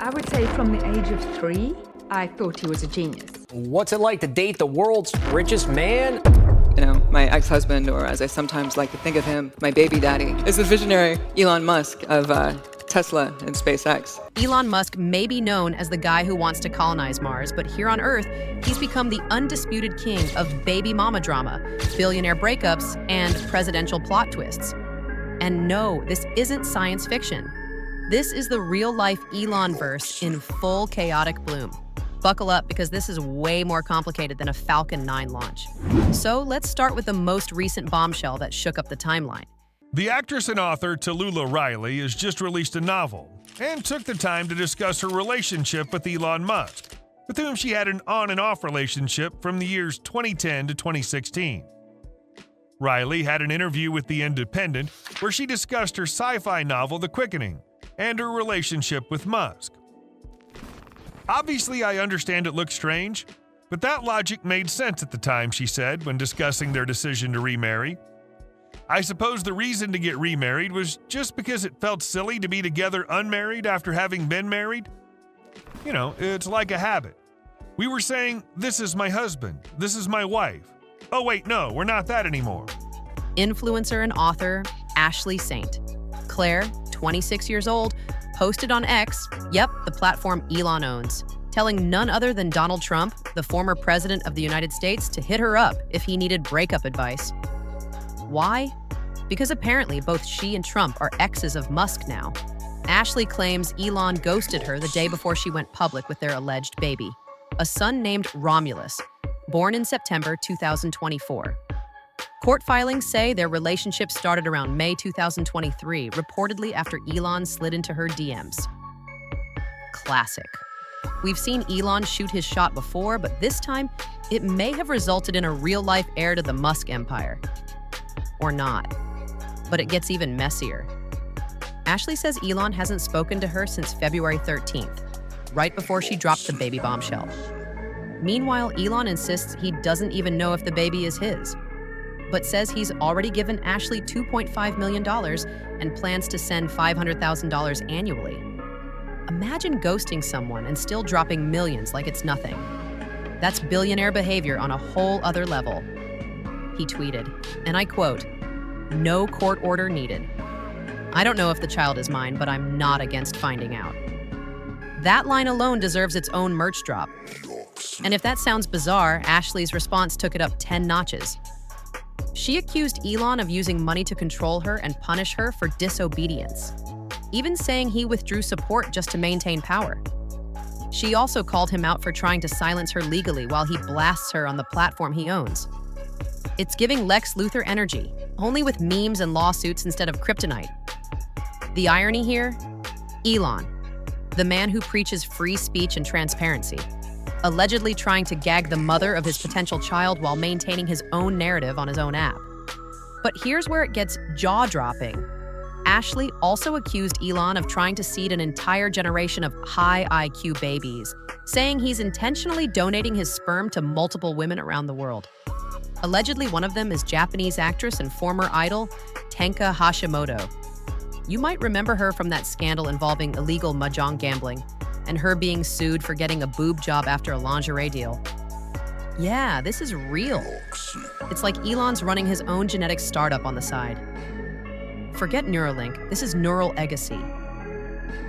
I would say from the age of 3, I thought he was a genius. What's it like to date the world's richest man? You know, my ex-husband, or as I sometimes like to think of him, my baby daddy, is the visionary Elon Musk of Tesla and SpaceX. Elon Musk may be known as the guy who wants to colonize Mars, but here on Earth, he's become the undisputed king of baby mama drama, billionaire breakups, and presidential plot twists. And no, this isn't science fiction. This is the real-life Elon-verse in full chaotic bloom. Buckle up, because this is way more complicated than a Falcon 9 launch. So let's start with the most recent bombshell that shook up the timeline. The actress and author Tallulah Riley has just released a novel and took the time to discuss her relationship with Elon Musk, with whom she had an on and off relationship from the years 2010 to 2016. Riley had an interview with The Independent where she discussed her sci-fi novel The Quickening and her relationship with Musk. Obviously, I understand it looks strange, but that logic made sense at the time, she said, when discussing their decision to remarry. I suppose the reason to get remarried was just because it felt silly to be together unmarried after having been married. You know, it's like a habit. We were saying, this is my husband, this is my wife. Oh wait, no, we're not that anymore. Influencer and author Ashley Saint. Claire, 26 years old, posted on X, yep, the platform Elon owns, telling none other than Donald Trump, the former president of the United States, to hit her up if he needed breakup advice. Why? Because apparently both she and Trump are exes of Musk now. Ashley claims Elon ghosted her the day before she went public with their alleged baby, a son named Romulus, born in September 2024. Court filings say their relationship started around May 2023, reportedly after Elon slid into her DMs. Classic. We've seen Elon shoot his shot before, but this time, it may have resulted in a real-life heir to the Musk empire. Or not. But it gets even messier. Ashley says Elon hasn't spoken to her since February 13th, right before she dropped the baby bombshell. Meanwhile, Elon insists he doesn't even know if the baby is his, but says he's already given Ashley $2.5 million and plans to send $500,000 annually. Imagine ghosting someone and still dropping millions like it's nothing. That's billionaire behavior on a whole other level. He tweeted, and I quote, "No court order needed. I don't know if the child is mine, but I'm not against finding out." That line alone deserves its own merch drop. And if that sounds bizarre, Ashley's response took it up 10 notches. She accused Elon of using money to control her and punish her for disobedience, even saying he withdrew support just to maintain power. She also called him out for trying to silence her legally while he blasts her on the platform he owns. It's giving Lex Luthor energy, only with memes and lawsuits instead of kryptonite. The irony here? Elon, the man who preaches free speech and transparency, allegedly trying to gag the mother of his potential child while maintaining his own narrative on his own app. But here's where it gets jaw-dropping. Ashley also accused Elon of trying to seed an entire generation of high IQ babies, saying he's intentionally donating his sperm to multiple women around the world. Allegedly, one of them is Japanese actress and former idol Tenka Hashimoto. You might remember her from that scandal involving illegal mahjong gambling and her being sued for getting a boob job after a lingerie deal. Yeah, this is real. It's like Elon's running his own genetic startup on the side. Forget Neuralink, this is neural legacy.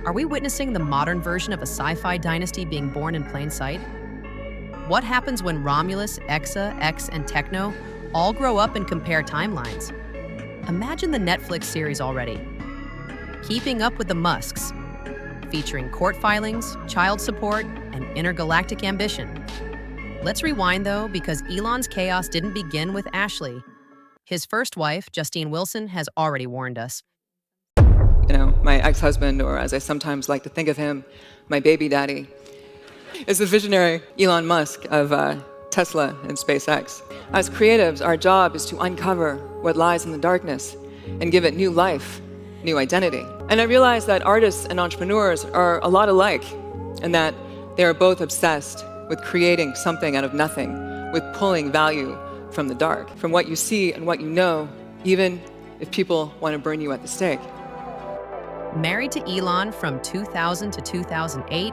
Are we witnessing the modern version of a sci-fi dynasty being born in plain sight? What happens when Romulus, Exa, X, and Techno all grow up and compare timelines? Imagine the Netflix series already. Keeping Up with the Musks, featuring court filings, child support, and intergalactic ambition. Let's rewind, though, because Elon's chaos didn't begin with Ashley. His first wife, Justine Wilson, has already warned us. You know, my ex-husband, or as I sometimes like to think of him, my baby daddy, is the visionary Elon Musk of Tesla and SpaceX. As creatives, our job is to uncover what lies in the darkness and give it new life, new identity. And I realized that artists and entrepreneurs are a lot alike, and that they are both obsessed with creating something out of nothing, with pulling value from the dark, from what you see and what you know, even if people want to burn you at the stake. Married to Elon from 2000 to 2008,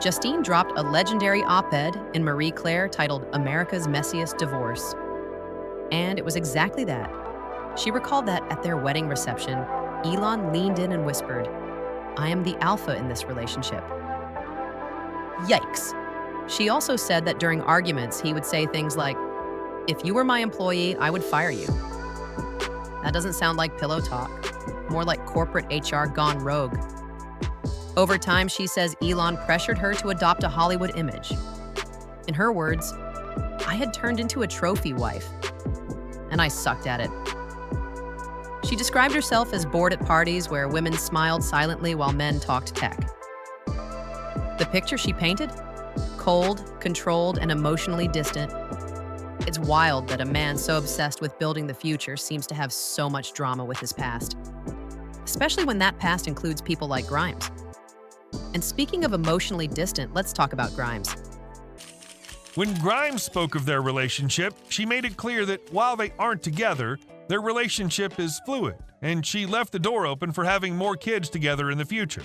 Justine dropped a legendary op-ed in Marie Claire titled America's Messiest Divorce. And it was exactly that. She recalled that at their wedding reception, Elon leaned in and whispered, "I am the alpha in this relationship." Yikes. She also said that during arguments, he would say things like, "If you were my employee, I would fire you." That doesn't sound like pillow talk, more like corporate HR gone rogue. Over time, she says Elon pressured her to adopt a Hollywood image. In her words, "I had turned into a trophy wife, and I sucked at it." She described herself as bored at parties where women smiled silently while men talked tech. The picture she painted? Cold, controlled, and emotionally distant. It's wild that a man so obsessed with building the future seems to have so much drama with his past, especially when that past includes people like Grimes. And speaking of emotionally distant, let's talk about Grimes. When Grimes spoke of their relationship, she made it clear that while they aren't together, their relationship is fluid, and she left the door open for having more kids together in the future.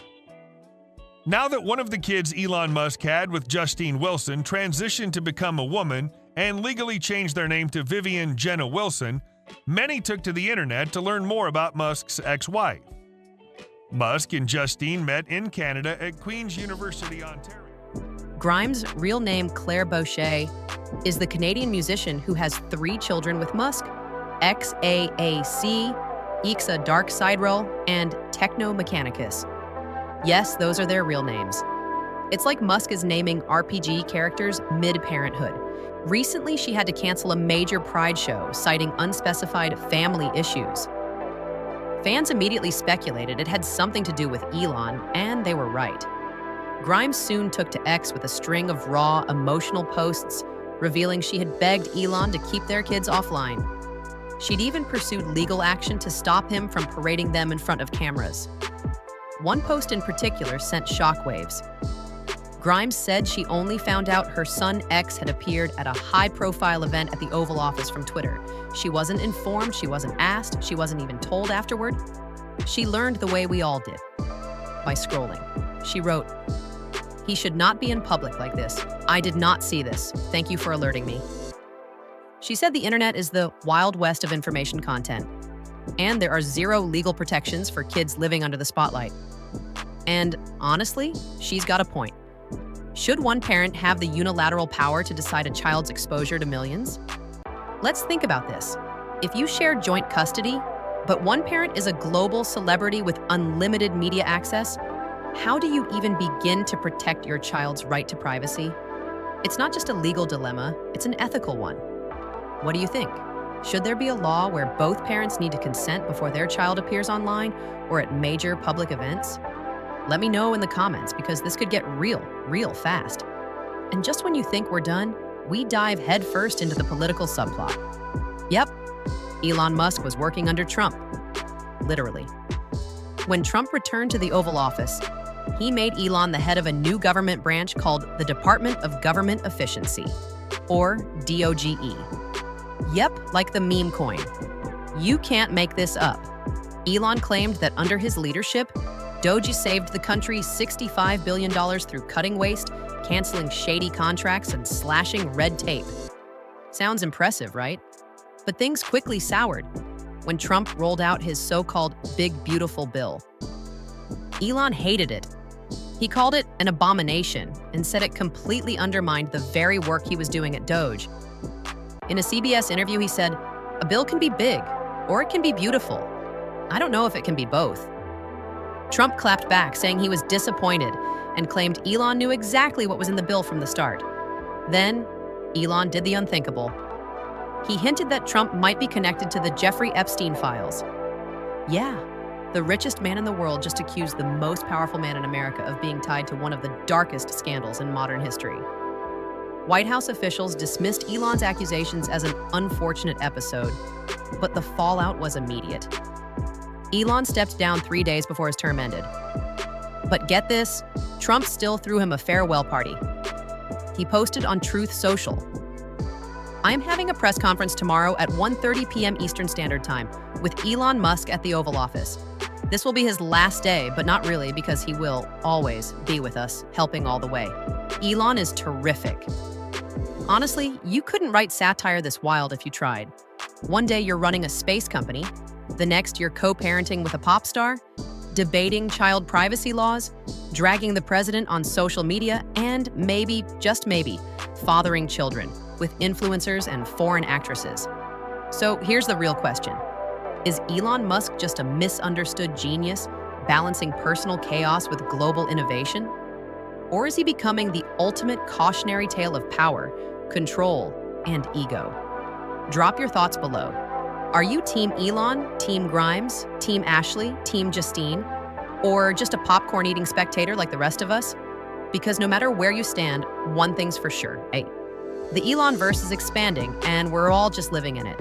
Now that one of the kids Elon Musk had with Justine Wilson transitioned to become a woman and legally changed their name to Vivian Jenna Wilson, many took to the internet to learn more about Musk's ex-wife. Musk and Justine met in Canada at Queen's University, Ontario. Grimes' real name, Claire Boucher, is the Canadian musician who has 3 children with Musk: XAAC, Ixa Dark Side Roll, and Techno Mechanicus. Yes, those are their real names. It's like Musk is naming RPG characters mid-parenthood. Recently, she had to cancel a major Pride show, citing unspecified family issues. Fans immediately speculated it had something to do with Elon, and they were right. Grimes soon took to X with a string of raw, emotional posts, revealing she had begged Elon to keep their kids offline. She'd even pursued legal action to stop him from parading them in front of cameras. One post in particular sent shockwaves. Grimes said she only found out her son X had appeared at a high-profile event at the Oval Office from Twitter. She wasn't informed, she wasn't asked, she wasn't even told afterward. She learned the way we all did, by scrolling. She wrote, "He should not be in public like this. I did not see this. Thank you for alerting me." She said the internet is the wild west of information content, and there are 0 legal protections for kids living under the spotlight. And honestly, she's got a point. Should one parent have the unilateral power to decide a child's exposure to millions? Let's think about this. If you share joint custody, but one parent is a global celebrity with unlimited media access, how do you even begin to protect your child's right to privacy? It's not just a legal dilemma, it's an ethical one. What do you think? Should there be a law where both parents need to consent before their child appears online or at major public events? Let me know in the comments, because this could get real fast. And just when you think we're done, we dive headfirst into the political subplot. Yep, Elon Musk was working under Trump. Literally. When Trump returned to the Oval Office, he made Elon the head of a new government branch called the Department of Government Efficiency, or DOGE. Yep, like the meme coin. You can't make this up. Elon claimed that under his leadership, Doge saved the country $65 billion through cutting waste, canceling shady contracts, and slashing red tape. Sounds impressive, right? But things quickly soured when Trump rolled out his so-called Big Beautiful Bill. Elon hated it. He called it an abomination and said it completely undermined the very work he was doing at Doge. In a CBS interview, he said, "A bill can be big, or it can be beautiful. I don't know if it can be both." Trump clapped back, saying he was disappointed and claimed Elon knew exactly what was in the bill from the start. Then, Elon did the unthinkable. He hinted that Trump might be connected to the Jeffrey Epstein files. Yeah, the richest man in the world just accused the most powerful man in America of being tied to one of the darkest scandals in modern history. White House officials dismissed Elon's accusations as an unfortunate episode, but the fallout was immediate. Elon stepped down 3 days before his term ended. But get this, Trump still threw him a farewell party. He posted on Truth Social, "I am having a press conference tomorrow at 1:30 p.m. Eastern Standard Time with Elon Musk at the Oval Office. This will be his last day, but not really, because he will always be with us, helping all the way. Elon is terrific. Honestly, you couldn't write satire this wild if you tried. One day you're running a space company, the next you're co-parenting with a pop star, debating child privacy laws, dragging the president on social media, and maybe, just maybe, fathering children with influencers and foreign actresses. So here's the real question. Is Elon Musk just a misunderstood genius, balancing personal chaos with global innovation? Or is he becoming the ultimate cautionary tale of power, control, and ego? Drop your thoughts below. Are you Team Elon, Team Grimes, Team Ashley, Team Justine, or just a popcorn-eating spectator like the rest of us? Because no matter where you stand, one thing's for sure, the Elon-verse is expanding, and we're all just living in it.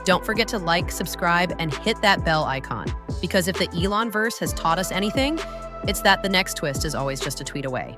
Don't forget to like, subscribe, and hit that bell icon, because if the Elon-verse has taught us anything, it's that the next twist is always just a tweet away.